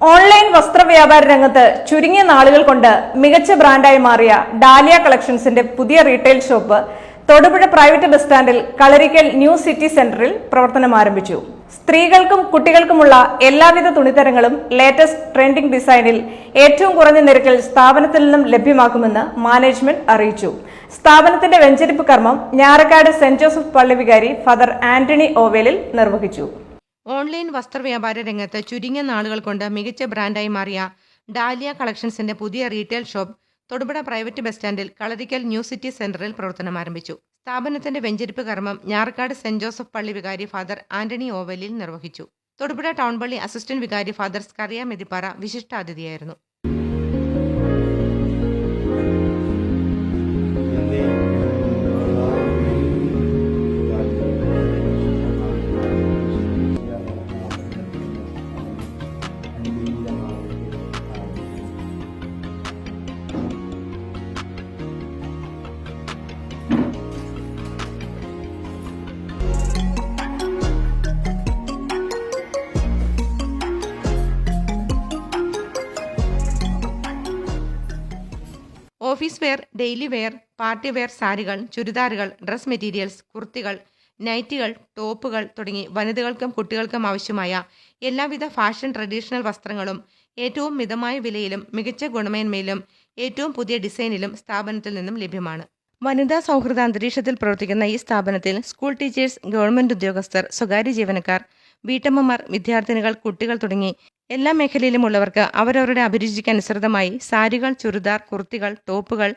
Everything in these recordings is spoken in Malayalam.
ഓൺലൈൻ വസ്ത്രവ്യാപാര രംഗത്ത് ചുരുങ്ങിയ നാളുകൾ കൊണ്ട് മികച്ച ബ്രാൻഡായി മാറിയ ഡാലിയ കളക്ഷൻസിന്റെ പുതിയ retail shop Thodupuzha private bus സ്റ്റാൻഡിൽ കളരിക്കൽ ന്യൂ സിറ്റി സെന്ററിൽ പ്രവർത്തനം ആരംഭിച്ചു. സ്ത്രീകൾക്കും കുട്ടികൾക്കുമുള്ള എല്ലാവിധ തുണിത്തരങ്ങളും ലേറ്റസ്റ്റ് ട്രെൻഡിംഗ് ഡിസൈനിൽ ഏറ്റവും കുറഞ്ഞ നിരക്കിൽ സ്ഥാപനത്തിൽ നിന്നും ലഭ്യമാക്കുമെന്ന് മാനേജ്മെന്റ് അറിയിച്ചു. സ്ഥാപനത്തിന്റെ വെഞ്ചരിപ്പ് കർമ്മം ഞാറക്കാട് സെന്റ് ജോസഫ് പള്ളി വികാരി ഫാദർ ആന്റണി ഓവേലിൽ നിർവഹിച്ചു. ഓൺലൈൻ വസ്ത്രവ്യാപാര രംഗത്ത് ചുരുങ്ങിയ നാളുകൾ കൊണ്ട് മികച്ച ബ്രാൻഡായി മാറിയ ഡാലിയ കളക്ഷൻസിന്റെ പുതിയ retail shop Thodupuzha private bus സ്റ്റാൻഡിൽ കളരിക്കൽ ന്യൂ സിറ്റി സെന്ററിൽ പ്രവർത്തനം ആരംഭിച്ചു. സ്ഥാപനത്തിന്റെ വെഞ്ചരിപ്പ് കർമ്മം ഞാറക്കാട് സെന്റ് ജോസഫ് പള്ളി വികാരി ഫാദർ ആന്റണി ഓവലിൽ നിർവഹിച്ചു. തൊടുപുഴ ടൗൺ പള്ളി അസിസ്റ്റന്റ് വികാരി ഫാദർ സ്കറിയ മെതിപ്പാറ വിശിഷ്ടാതിഥിയായിരുന്നു. Office wear, daily wear, party wear സാരികൾ, ചുരിദാറുകൾ, ഡ്രസ് മെറ്റീരിയൽസ്, കുർത്തികൾ, നൈറ്റികൾ, ടോപ്പുകൾ തുടങ്ങി വനിതകൾക്കും കുട്ടികൾക്കും ആവശ്യമായ എല്ലാവിധ ഫാഷൻ ട്രഡീഷണൽ വസ്ത്രങ്ങളും ഏറ്റവും മിതമായ വിലയിലും മികച്ച ഗുണമേന്മയിലും ഏറ്റവും പുതിയ ഡിസൈനിലും സ്ഥാപനത്തിൽ നിന്നും ലഭ്യമാണ്. വനിതാ സൗഹൃദ അന്തരീക്ഷത്തിൽ പ്രവർത്തിക്കുന്ന ഈ സ്ഥാപനത്തിൽ സ്കൂൾ ടീച്ചേഴ്സ്, ഗവൺമെന്റ് ഉദ്യോഗസ്ഥർ, സ്വകാര്യ ജീവനക്കാർ, വീട്ടമ്മമാർ, വിദ്യാർത്ഥിനികൾ, കുട്ടികൾ തുടങ്ങി എല്ലാ മേഖലയിലുമുള്ളവർക്ക് അവരവരുടെ അഭിരുചിക്ക് അനുസൃതമായി സാരികൾ, ചുരിദാർ, കുർത്തികൾ, ടോപ്പുകൾ,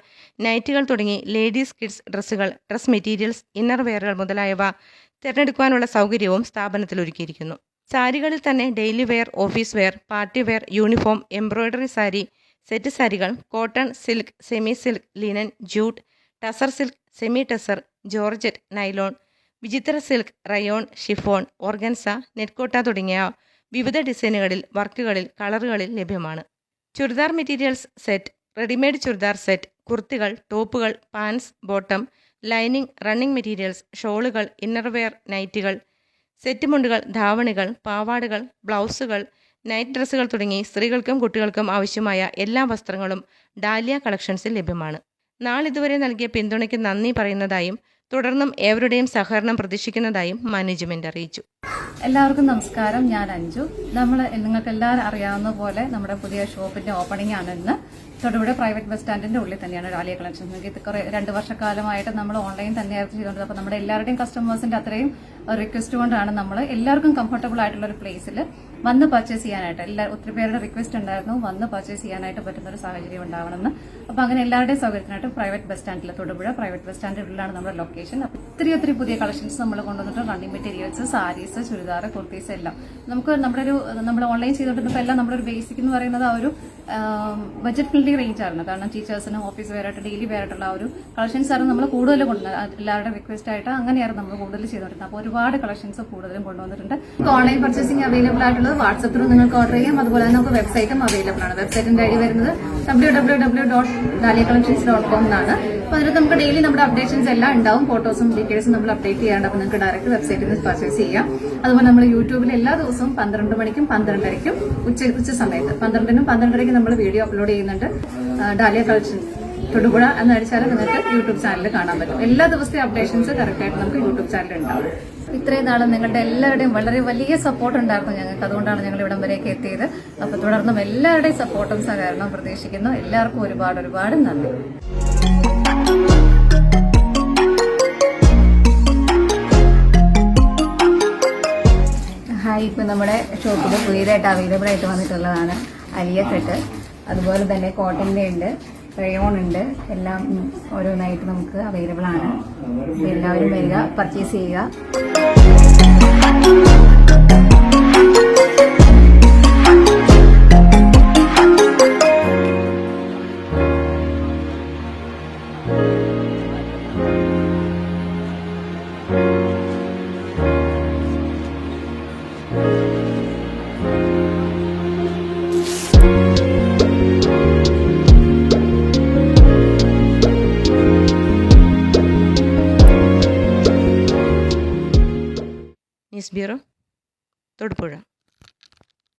നൈറ്റുകൾ തുടങ്ങി ലേഡീസ് കിഡ്സ് ഡ്രസ്സുകൾ, ഡ്രസ് മെറ്റീരിയൽസ്, ഇന്നർ വെയറുകൾ മുതലായവ തിരഞ്ഞെടുക്കുവാനുള്ള സൗകര്യവും സ്ഥാപനത്തിൽ ഒരുക്കിയിരിക്കുന്നു. സാരികളിൽ തന്നെ daily wear, office wear, party wear, uniform, embroidery sari, set സാരികൾ, cotton, silk, semi silk, linen, jute, tussar silk, semi tussar, georgette, nylon, വിചിത്ര സിൽക്ക്, റയോൺ, ഷിഫോൺ, ഓർഗൻസ, നെറ്റ്കോട്ട തുടങ്ങിയ വിവിധ ഡിസൈനുകളിൽ, വർക്കുകളിൽ, കളറുകളിൽ ലഭ്യമാണ്. Churidar materials set, readymade churidar set, കുർത്തികൾ, ടോപ്പുകൾ, pants, bottom, lining, running materials, ഷോളുകൾ, ഇന്നർവെയർ, നൈറ്റുകൾ, സെറ്റ് മുണ്ടുകൾ, ധാവണികൾ, പാവാടകൾ, ബ്ലൗസുകൾ, നൈറ്റ് ഡ്രസ്സുകൾ തുടങ്ങി സ്ത്രീകൾക്കും കുട്ടികൾക്കും ആവശ്യമായ എല്ലാ വസ്ത്രങ്ങളും ഡാലിയ കളക്ഷൻസിൽ ലഭ്യമാണ്. നാളിതുവരെ നൽകിയ പിന്തുണയ്ക്ക് നന്ദി പറയുന്നതായും തുടർന്നും ഏവരുടെയും സഹകരണം പ്രതീക്ഷിക്കുന്നതായും മാനേജ്മെന്റ് അറിയിച്ചു. എല്ലാവർക്കും നമസ്കാരം. ഞാൻ അഞ്ജു. നിങ്ങൾക്ക് എല്ലാവരും അറിയാവുന്ന പോലെ നമ്മുടെ പുതിയ ഷോപ്പിന്റെ ഓപ്പണിംഗ് ആണ് ഇന്ന്. തൊടുപുഴ പ്രൈവറ്റ് ബസ് സ്റ്റാൻഡിന്റെ ഉള്ളിൽ തന്നെയാണ് ഡാലിയ കളക്ഷൻസ്. ഇത് 2 വർഷക്കാലമായിട്ട് നമ്മൾ ഓൺലൈൻ തന്നെയായിരുന്നു ചെയ്തുകൊണ്ടത്. അപ്പോൾ നമ്മുടെ എല്ലാവരുടെയും കസ്റ്റമേഴ്സിന്റെ അത്രയും റിക്വസ്റ്റ് കൊണ്ടാണ് നമ്മൾ എല്ലാവർക്കും കംഫർട്ടബിൾ ആയിട്ടുള്ള ഒരു പ്ലേസിൽ വന്ന് പർച്ചേസ് ചെയ്യാനായിട്ട് ഒത്തിരി പേരുടെ റിക്വസ്റ്റ് ഉണ്ടായിരുന്നു, വന്ന് പർച്ചേസ് ചെയ്യാനായിട്ട് പറ്റുന്ന ഒരു സാഹചര്യം ഉണ്ടാവണമെന്ന്. അപ്പോൾ അങ്ങനെ എല്ലാവരുടെയും സൗകര്യത്തിനായിട്ട് പ്രൈവറ്റ് ബസ് സ്റ്റാൻഡിൽ, തൊടുപുഴ പ്രൈവറ്റ് ബസ് സ്റ്റാൻഡിലാണ് നമ്മുടെ ലൊക്കേഷൻ. അപ്പോൾ ഒത്തിരി പുതിയ കളക്ഷൻസ് നമ്മൾ കൊണ്ടുവന്നിട്ട് റണ്ണിംഗ് മെറ്റീരിയൽസ്, സാരീസ്, ചുരിദാർ, കുർത്തീസ് എല്ലാം നമുക്ക് നമ്മൾ ഓൺലൈൻ ചെയ്തുകൊണ്ടിരുന്നപ്പോൾ എല്ലാം നമ്മുടെ ഒരു ബേസിക് എന്ന് പറയുന്നത് ആ ഒരു ബജറ്റ് ഫ്രണ്ട്ലി റേഞ്ച് ആയിരുന്നു. കാരണം ടീച്ചേഴ്സിനും ഓഫീസ് വെയറായിട്ട്, ഡെയിലി വെയറായിട്ടുള്ള ആ ഒരു കളക്ഷൻസ് ആയിരുന്നു നമ്മൾ കൂടുതൽ കൊണ്ടുവന്നത്. എല്ലാവരുടെ റിക്വസ്റ്റ് ആയിട്ട് അങ്ങനെയായിരുന്നു നമ്മൾ കൂടുതൽ ചെയ്തുകൊണ്ടിരുന്നത്. അപ്പോൾ ഒരുപാട് കളക്ഷൻസ് കൂടുതലും കൊണ്ടുവന്നിട്ടുണ്ട്. ഓൺലൈൻ പർച്ചേസിംഗ് അവൈലബിൾ ആയിട്ടുള്ളത് വാട്സ്ആപ്പ് ത്രൂ നിങ്ങൾക്ക് ഓർഡർ ചെയ്യാം. അതുപോലെ തന്നെ നമുക്ക് വെബ്സൈറ്റും അവൈലബിൾ ആണ്. വെബ്സൈറ്റിന്റെ ഐഡി വരുന്നത് www.daliacollections.com എന്നാണ്. അപ്പോൾ അതിനകത്ത് നമുക്ക് ഡെയിലി നമ്മുടെ അപ്ഡേഷൻസ് എല്ലാം ഉണ്ടാവും. ഫോട്ടോസും ഡീറ്റെയിൽസും നമ്മൾ അപ്ഡേറ്റ് ചെയ്യാണ്ട്. അപ്പോൾ നിങ്ങൾക്ക് ഡയറക്റ്റ് വെബ്സൈറ്റിൽ നിന്ന് പർച്ചേസ് ചെയ്യാം. അതുപോലെ നമ്മൾ യൂട്യൂബിൽ എല്ലാ ദിവസവും 12 മണിക്കും 12:30ക്കും ഉച്ച സമയത്ത് 12നും 12:30ക്കും നമ്മൾ വീഡിയോ അപ്ലോഡ് ചെയ്യുന്നുണ്ട്. ഡാലിയ കളക്ഷൻ തൊടുപുഴ എന്ന് അടിച്ചാൽ നിങ്ങൾക്ക് യൂട്യൂബ് ചാനലിൽ കാണാൻ പറ്റും. എല്ലാ ദിവസത്തെ അപ്ഡേഷൻസ് കറക്റ്റായിട്ട് നമുക്ക് യൂട്യൂബ് ചാനലിൽ ഉണ്ടാവും. ഇത്രയും നാളും നിങ്ങളുടെ എല്ലാവരുടെയും വളരെ വലിയ സപ്പോർട്ട് ഉണ്ടായിരുന്നു ഞങ്ങൾക്ക്. അതുകൊണ്ടാണ് ഞങ്ങൾ ഇവിടം വരെയൊക്കെ എത്തിയത്. അപ്പോൾ തുടർന്നും എല്ലാവരുടെയും സപ്പോർട്ടും സഹകരണവും പ്രതീക്ഷിക്കുന്നു. എല്ലാവർക്കും ഒരുപാട് നന്ദി. ഹായ്, ഇപ്പം നമ്മുടെ ഷോപ്പിൽ പുതിയതായിട്ട് അവൈലബിൾ ആയിട്ട് വന്നിട്ടുള്ളതാണ് അലിയ കട്ട്. അതുപോലെ തന്നെ കോട്ടൻ്റെ ഉണ്ട്, റയോൺ ഉണ്ട്. എല്ലാം ഓരോന്നായിട്ട് നമുക്ക് അവൈലബിൾ ആണ്. എല്ലാവരും വരിക, പർച്ചേസ് ചെയ്യുക. News bureau, Thodupuzha.